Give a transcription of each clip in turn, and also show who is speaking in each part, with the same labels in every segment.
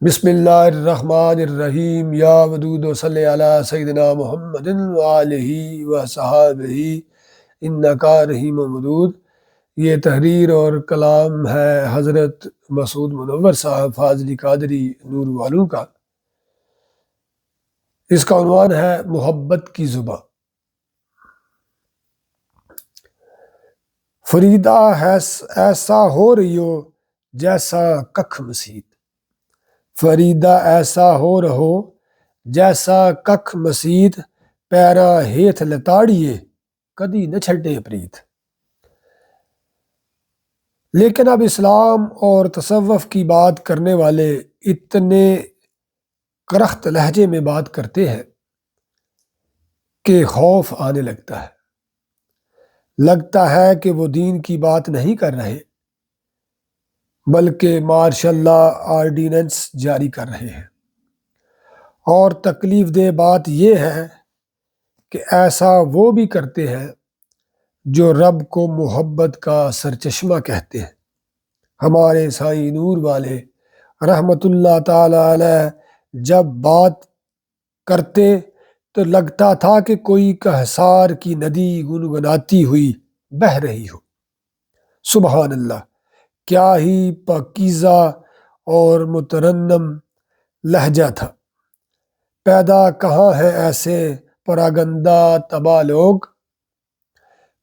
Speaker 1: بسم اللہ الرحمن الرحیم یا ودود و صلی علی سیدنا محمد وآلہ وصحابہ انکا رحیم ودود۔ یہ تحریر اور کلام ہے حضرت مسعود منور صاحب فاضلی قادری نور والوں کا۔ اس کا عنوان ہے محبت کی زباں۔ فریدہ ایسا ہو رہی ہو جیسا ککھ مسیت، فریدہ ایسا ہو رہو جیسا ککھ مسیت، پیرا ہیتھ لتاڑیے کدی نہ چھڈے پریت۔ لیکن اب اسلام اور تصوف کی بات کرنے والے اتنے کرخت لہجے میں بات کرتے ہیں کہ خوف آنے لگتا ہے کہ وہ دین کی بات نہیں کر رہے بلکہ مارشل لا آرڈیننس جاری کر رہے ہیں۔ اور تکلیف دہ بات یہ ہے کہ ایسا وہ بھی کرتے ہیں جو رب کو محبت کا سرچشمہ کہتے ہیں۔ ہمارے سائیں نور والے رحمت اللہ تعالی علیہ جب بات کرتے تو لگتا تھا کہ کوئی کہسار کی ندی گنگناتی ہوئی بہہ رہی ہو۔ سبحان اللہ، کیا ہی پاکیزہ اور مترنم لہجہ تھا۔ پیدا کہاں ہیں ایسے پراگندہ طبع لوگ،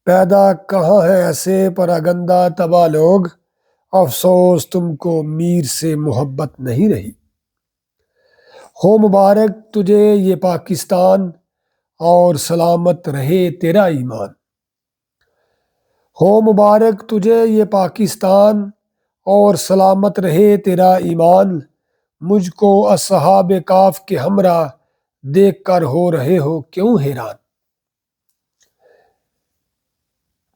Speaker 1: پیدا کہاں ہیں ایسے پراگندہ طبع لوگ، افسوس تم کو میر سے محبت نہیں رہی۔ ہو مبارک تجھے یہ پاکستان اور سلامت رہے تیرا ایمان، ہو مبارک تجھے یہ پاکستان اور سلامت رہے تیرا ایمان۔ مجھ کو اصحاب کاف کے ہمراہ دیکھ کر ہو رہے ہو کیوں حیران۔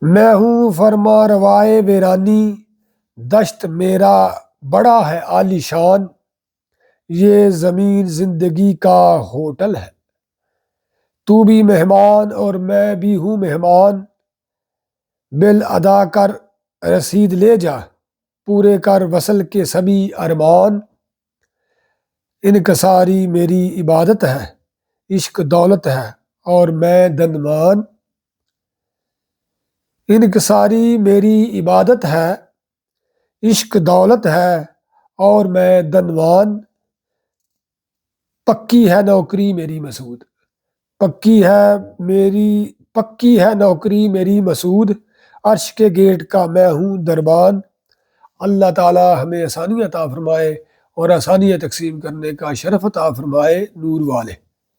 Speaker 1: میں ہوں فرما روائے ویرانی، دشت میرا بڑا ہے عالی شان، یہ زمین زندگی کا ہوٹل ہے، تو بھی مہمان اور میں بھی ہوں مہمان۔ بل ادا کر رسید لے جا، پورے کر وصل کے سبھی ارمان۔ انکساری میری عبادت ہے، عشق دولت ہے اور میں دنوان۔ انکساری میری عبادت ہے، عشق دولت ہے اور میں دنوان۔ پکی ہے نوکری میری مسعود، پکی ہے نوکری میری مسعود، عرش کے گیٹ کا میں ہوں دربان۔ اللہ تعالی ہمیں آسانی عطا فرمائے اور آسانیاں تقسیم کرنے کا شرف عطا فرمائے نور والے۔